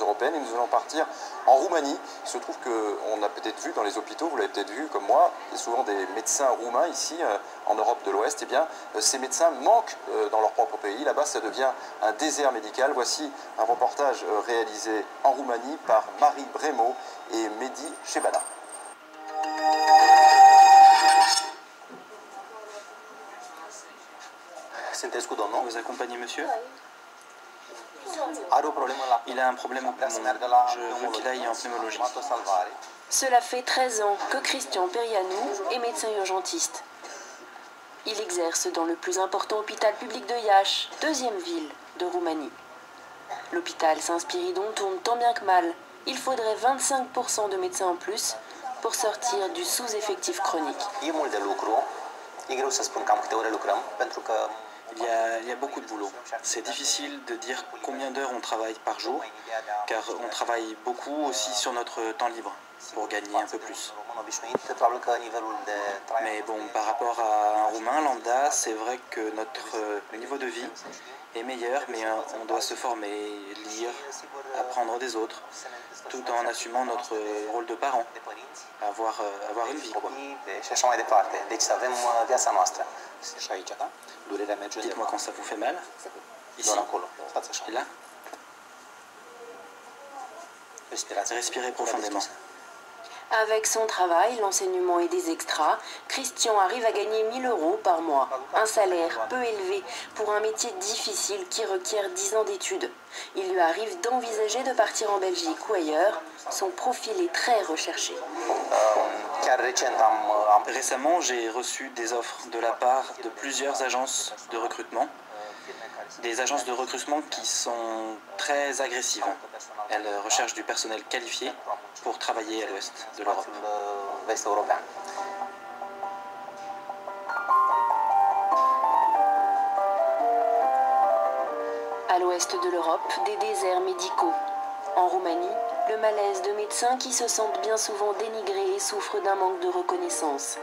européennes et nous allons partir en Roumanie. Il se trouve qu'on a peut-être vu dans les hôpitaux, vous l'avez peut-être vu comme moi, il y a souvent des médecins roumains ici en Europe de l'Ouest. Eh bien, ces médecins manquent dans leur propre pays. Là-bas, ça devient un désert médical. Voici un reportage réalisé en Roumanie par Marie Bremo et Mehdi Chebana. Vous accompagnez monsieur? Il a un problème au poumon. Je veux qu'il aille en pneumologie. Cela fait 13 ans que Cristian Perianu est médecin urgentiste. Il exerce dans le plus important hôpital public de Iași, deuxième ville de Roumanie. L'hôpital Saint-Spiridon tourne tant bien que mal. Il faudrait 25% de médecins en plus pour sortir du sous-effectif chronique. Il y a beaucoup de boulot. C'est difficile de dire combien d'heures on travaille par jour, car on travaille beaucoup aussi sur notre temps libre pour gagner un peu plus. Mais bon, par rapport à un Roumain lambda, c'est vrai que notre niveau de vie est meilleur, mais on doit se former, lire, apprendre des autres, tout en assumant notre rôle de parent, avoir une vie, quoi. Dites-moi quand ça vous fait mal. Ici. Et là. Respirez profondément. Avec son travail, l'enseignement et des extras, Cristian arrive à gagner 1 000 € par mois. Un salaire peu élevé pour un métier difficile qui requiert 10 ans d'études. Il lui arrive d'envisager de partir en Belgique ou ailleurs. Son profil est très recherché. Récemment, j'ai reçu des offres de la part de plusieurs agences de recrutement. Des agences de recrutement qui sont très agressives. Elles recherchent du personnel qualifié pour travailler à l'ouest de l'Europe. À l'ouest de l'Europe, des déserts médicaux. En Roumanie, le malaise de médecins qui se sentent bien souvent dénigrés et souffrent d'un manque de reconnaissance.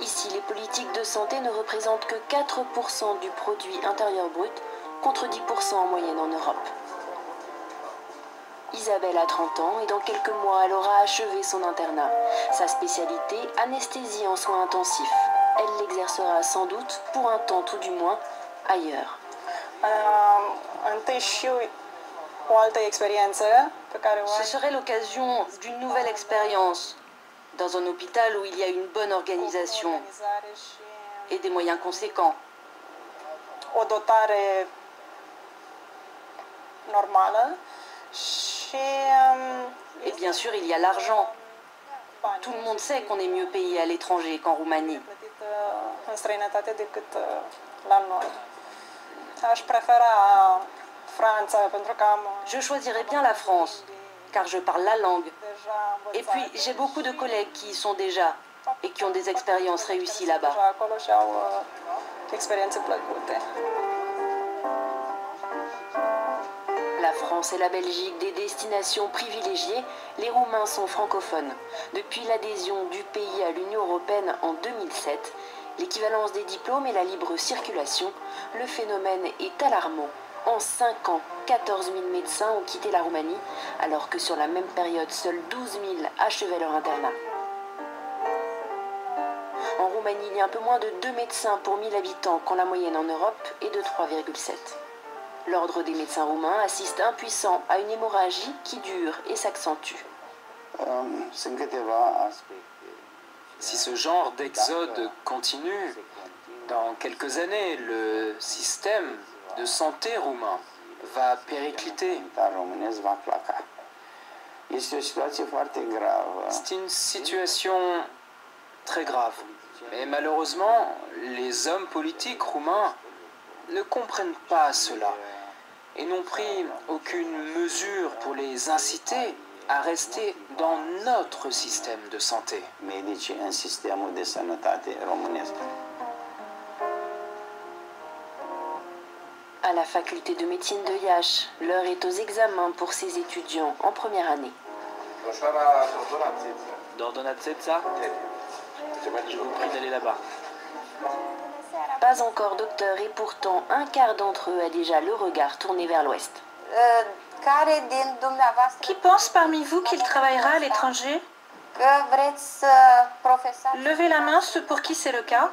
Ici, les politiques de santé ne représentent que 4% du produit intérieur brut, contre 10% en moyenne en Europe. Isabelle a 30 ans et dans quelques mois, elle aura achevé son internat. Sa spécialité, anesthésie en soins intensifs. Elle l'exercera sans doute, pour un temps tout du moins, ailleurs. Ce serait l'occasion d'une nouvelle expérience dans un hôpital où il y a une bonne organisation et des moyens conséquents. Et bien sûr, il y a l'argent. Tout le monde sait qu'on est mieux payé à l'étranger qu'en Roumanie. Je choisirais bien la France, car je parle la langue. Et puis, j'ai beaucoup de collègues qui y sont déjà et qui ont des expériences réussies là-bas. La France et la Belgique, des destinations privilégiées, les Roumains sont francophones. Depuis l'adhésion du pays à l'Union européenne en 2007, l'équivalence des diplômes et la libre circulation, le phénomène est alarmant. En 5 ans, 14 000 médecins ont quitté la Roumanie, alors que sur la même période, seuls 12 000 achevaient leur internat. En Roumanie, il y a un peu moins de 2 médecins pour 1000 habitants, quand la moyenne en Europe est de 3,7. L'ordre des médecins roumains assiste impuissant à une hémorragie qui dure et s'accentue. Si ce genre d'exode continue, dans quelques années, le système de santé roumain va péricliter. C'est une situation très grave. Mais malheureusement, les hommes politiques roumains ne comprennent pas cela et n'ont pris aucune mesure pour les inciter à rester dans notre système de santé. À la faculté de médecine de Iași, l'heure est aux examens pour ces étudiants en première année. D'Ordonatsetsa, je vous prie d'aller là-bas. Pas encore docteur et pourtant un quart d'entre eux a déjà le regard tourné vers l'ouest. Qui pense parmi vous qu'il travaillera à l'étranger? Levez la main ceux pour qui c'est le cas.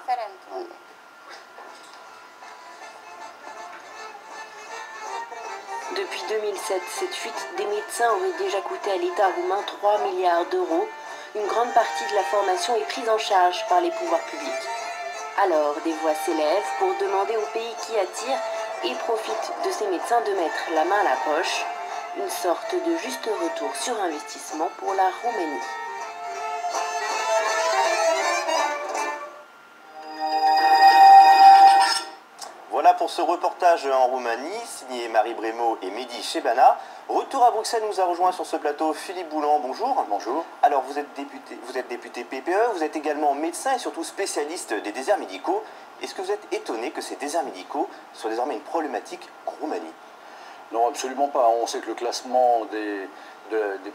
Depuis 2007, cette fuite des médecins aurait déjà coûté à l'État roumain 3 milliards d'euros. Une grande partie de la formation est prise en charge par les pouvoirs publics. Alors, des voix s'élèvent pour demander aux pays qui attirent et profitent de ces médecins de mettre la main à la poche. Une sorte de juste retour sur investissement pour la Roumanie. Voilà pour ce reportage en Roumanie, signé Marie Brémaud et Mehdi Chebana. Retour à Bruxelles, nous a rejoint sur ce plateau Philippe Boulan. Bonjour. Bonjour. Alors vous êtes député PPE, vous êtes également médecin et surtout spécialiste des déserts médicaux. Est-ce que vous êtes étonné que ces déserts médicaux soient désormais une problématique en Roumanie? Non, absolument pas. On sait que le classement des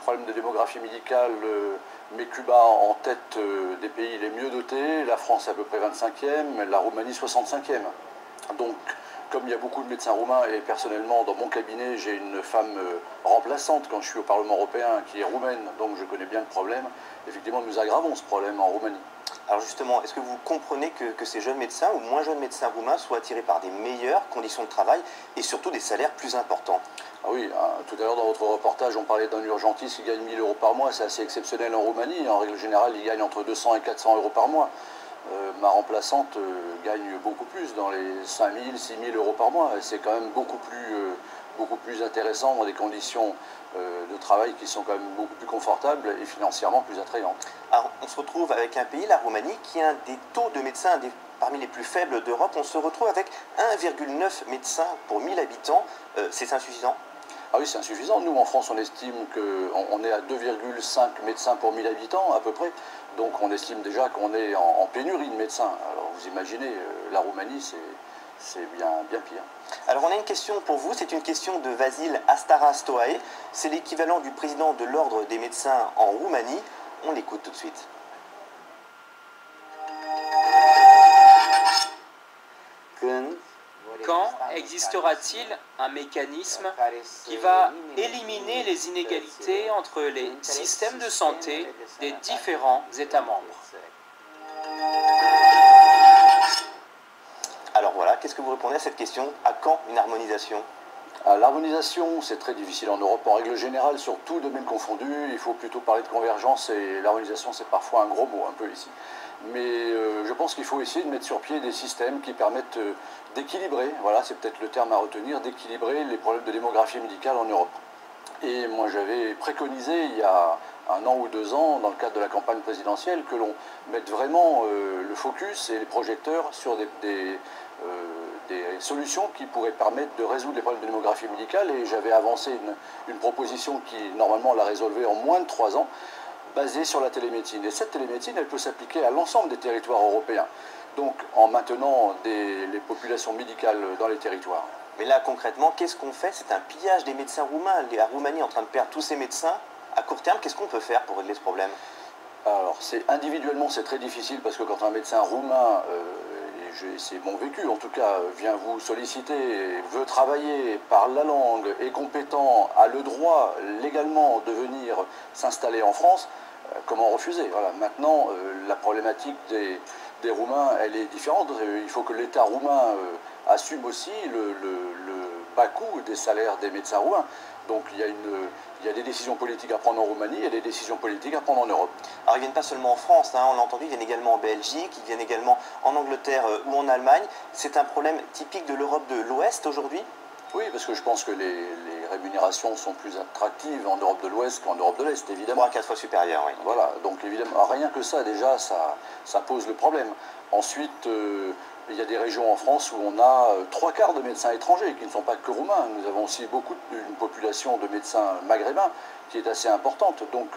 problèmes de démographie médicale met Cuba en tête des pays les mieux dotés. La France est à peu près 25e, la Roumanie 65e. Donc, comme il y a beaucoup de médecins roumains, et personnellement, dans mon cabinet, j'ai une femme remplaçante quand je suis au Parlement européen, qui est roumaine, donc je connais bien le problème. Effectivement, nous aggravons ce problème en Roumanie. Alors justement, est-ce que vous comprenez que ces jeunes médecins ou moins jeunes médecins roumains soient attirés par des meilleures conditions de travail et surtout des salaires plus importants? Ah oui, tout à l'heure dans votre reportage, on parlait d'un urgentiste qui gagne 1 000 € par mois, c'est assez exceptionnel en Roumanie. En règle générale, il gagne entre 200 et 400 € par mois. Ma remplaçante gagne beaucoup plus, dans les 5 000, 6 000 € par mois. C'est quand même beaucoup plus intéressant, dans des conditions de travail qui sont quand même beaucoup plus confortables et financièrement plus attrayantes. Alors, on se retrouve avec un pays, la Roumanie, qui a un des taux de médecins parmi les plus faibles d'Europe. On se retrouve avec 1,9 médecins pour 1000 habitants. C'est insuffisant? Ah oui, c'est insuffisant. Nous, en France, on estime qu'on est à 2,5 médecins pour 1000 habitants, à peu près. Donc, on estime déjà qu'on est en pénurie de médecins. Alors, vous imaginez, la Roumanie, c'est bien pire. Alors, on a une question pour vous. C'est une question de Vasil Astarastoae. C'est l'équivalent du président de l'Ordre des médecins en Roumanie. On l'écoute tout de suite. Quand existera-t-il un mécanisme qui va éliminer les inégalités entre les systèmes de santé des différents États membres? Alors voilà, qu'est-ce que vous répondez à cette question? À quand une harmonisation? L'harmonisation, c'est très difficile en Europe en règle générale, sur tout domaine confondu. Il faut plutôt parler de convergence et l'harmonisation, c'est parfois un gros mot, un peu ici. Mais je pense qu'il faut essayer de mettre sur pied des systèmes qui permettent d'équilibrer, voilà, c'est peut-être le terme à retenir, d'équilibrer les problèmes de démographie médicale en Europe. Et moi, j'avais préconisé il y a 1 an ou 2 ans, dans le cadre de la campagne présidentielle, que l'on mette vraiment le focus et les projecteurs sur des solutions qui pourraient permettre de résoudre les problèmes de démographie médicale. Et j'avais avancé une proposition qui, normalement, la résolvait en moins de 3 ans, basée sur la télémédecine. Et cette télémédecine, elle peut s'appliquer à l'ensemble des territoires européens, donc en maintenant les populations médicales dans les territoires. Mais là, concrètement, qu'est-ce qu'on fait? C'est un pillage des médecins roumains. La Roumanie est en train de perdre tous ses médecins. À court terme, qu'est-ce qu'on peut faire pour régler ce problème? Alors, individuellement, c'est très difficile, parce que quand un médecin roumain, c'est mon vécu en tout cas, vient vous solliciter, veut travailler, parle la langue, est compétent, a le droit légalement de venir s'installer en France, comment refuser? Voilà. Maintenant, la problématique des Roumains, elle est différente. Il faut que l'État roumain assume aussi le bas coût des salaires des médecins roumains. Donc il y a des décisions politiques à prendre en Roumanie et des décisions politiques à prendre en Europe. Alors ils ne viennent pas seulement en France, hein, on l'a entendu, ils viennent également en Belgique, ils viennent également en Angleterre ou en Allemagne. C'est un problème typique de l'Europe de l'Ouest aujourd'hui? Oui, parce que je pense que les rémunérations sont plus attractives en Europe de l'Ouest qu'en Europe de l'Est, évidemment. 3 à 4 fois supérieures, oui. Voilà, donc évidemment, rien que ça, déjà, ça pose le problème. Ensuite, il y a des régions en France où on a 3/4 de médecins étrangers qui ne sont pas que roumains. Nous avons aussi une population de médecins maghrébins qui est assez importante. Donc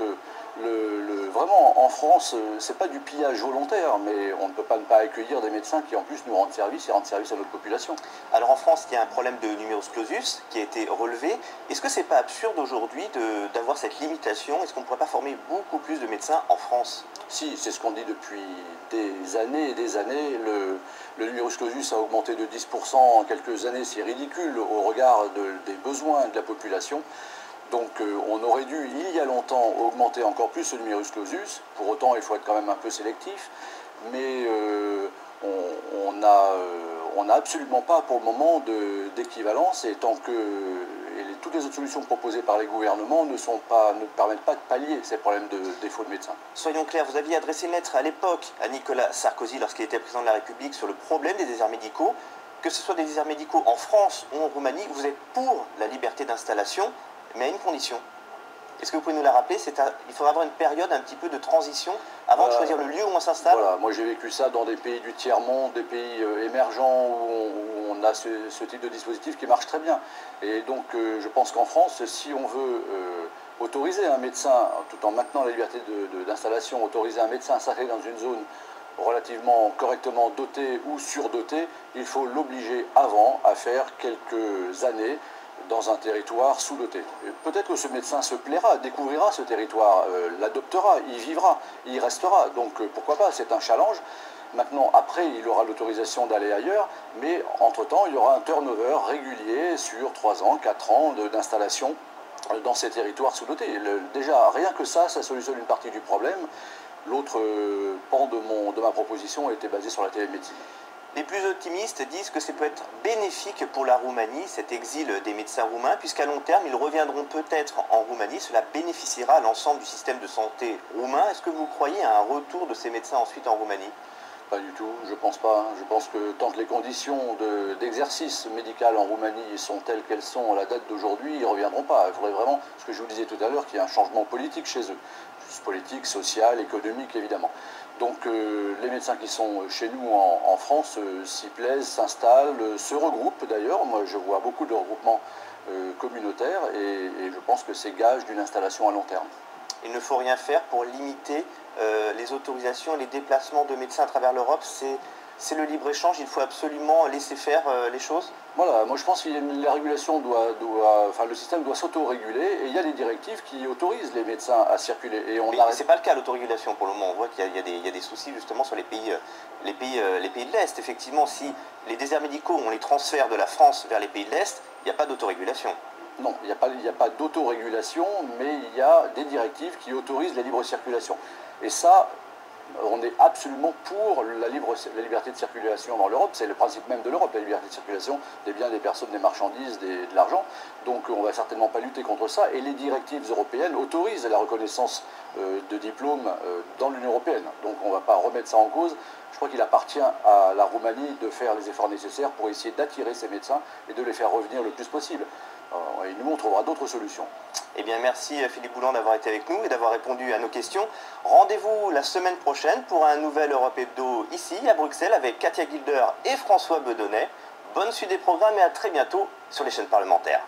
vraiment, en France, c'est pas du pillage volontaire, mais on ne peut pas ne pas accueillir des médecins qui en plus nous rendent service et rendent service à notre population. Alors en France, il y a un problème de numerus clausus qui a été relevé. Est-ce que c'est pas absurde aujourd'hui d'avoir cette limitation? Est-ce qu'on ne pourrait pas former beaucoup plus de médecins en France? Si, c'est ce qu'on dit depuis des années et des années. Le numerus clausus a augmenté de 10% en quelques années, c'est ridicule au regard des besoins de la population. Donc on aurait dû, il y a longtemps, augmenter encore plus ce numerus clausus. Pour autant, il faut être quand même un peu sélectif. Mais on n'a absolument pas pour le moment d'équivalence. Et tant que toutes les autres solutions proposées par les gouvernements ne permettent pas de pallier ces problèmes de défaut de médecins. Soyons clairs, vous aviez adressé une lettre à l'époque à Nicolas Sarkozy lorsqu'il était président de la République sur le problème des déserts médicaux. Que ce soit des déserts médicaux en France ou en Roumanie, vous êtes pour la liberté d'installation, mais à une condition. Est-ce que vous pouvez nous la rappeler? Il faudra avoir une période un petit peu de transition avant de choisir le lieu où on s'installe. Voilà, moi j'ai vécu ça dans des pays du tiers-monde, des pays émergents où on a ce type de dispositif qui marche très bien. Et donc je pense qu'en France, si on veut autoriser un médecin, tout en maintenant la liberté d'installation, autoriser un médecin à s'installer dans une zone relativement correctement dotée ou surdotée, il faut l'obliger avant à faire quelques années dans un territoire sous-doté. Peut-être que ce médecin se plaira, découvrira ce territoire, l'adoptera, y vivra, y restera. Donc pourquoi pas, c'est un challenge. Maintenant, après, il aura l'autorisation d'aller ailleurs, mais entre-temps, il y aura un turnover régulier sur 3 ans, 4 ans d'installation dans ces territoires sous-dotés. Déjà, rien que ça solutionne une partie du problème. L'autre pan de ma proposition était basé sur la télémédecine. Les plus optimistes disent que ça peut être bénéfique pour la Roumanie, cet exil des médecins roumains, puisqu'à long terme, ils reviendront peut-être en Roumanie. Cela bénéficiera à l'ensemble du système de santé roumain. Est-ce que vous croyez à un retour de ces médecins ensuite en Roumanie? Pas du tout, je pense pas. Je pense que tant que les conditions d'exercice médical en Roumanie sont telles qu'elles sont à la date d'aujourd'hui, ils ne reviendront pas. Il faudrait vraiment, ce que je vous disais tout à l'heure, qu'il y ait un changement politique chez eux. Politique, social, économique, évidemment. Donc les médecins qui sont chez nous en France s'y plaisent, s'installent, se regroupent d'ailleurs. Moi, je vois beaucoup de regroupements communautaires et je pense que c'est gage d'une installation à long terme. Il ne faut rien faire pour limiter les autorisations et les déplacements de médecins à travers l'Europe. C'est le libre-échange, il faut absolument laisser faire les choses. Voilà, moi je pense que la régulation le système doit s'auto-réguler et il y a des directives qui autorisent les médecins à circuler. Et mais ce n'est pas le cas l'autorégulation pour le moment. On voit qu'il y a des soucis justement sur les pays de l'Est. Effectivement, si les déserts médicaux, on les transfère de la France vers les pays de l'Est, il n'y a pas d'autorégulation. Non, il n'y a pas d'autorégulation, mais il y a des directives qui autorisent la libre circulation. Et ça, on est absolument pour la liberté de circulation dans l'Europe. C'est le principe même de l'Europe, la liberté de circulation des biens, des personnes, des marchandises, de l'argent. Donc on ne va certainement pas lutter contre ça. Et les directives européennes autorisent la reconnaissance de diplômes dans l'Union européenne. Donc on ne va pas remettre ça en cause. Je crois qu'il appartient à la Roumanie de faire les efforts nécessaires pour essayer d'attirer ces médecins et de les faire revenir le plus possible. Et nous, on trouvera d'autres solutions. Eh bien, merci Philippe Boulan d'avoir été avec nous et d'avoir répondu à nos questions. Rendez-vous la semaine prochaine pour un nouvel Europe Hebdo ici à Bruxelles avec Katia Gilder et François Bedonnet. Bonne suite des programmes et à très bientôt sur les chaînes parlementaires.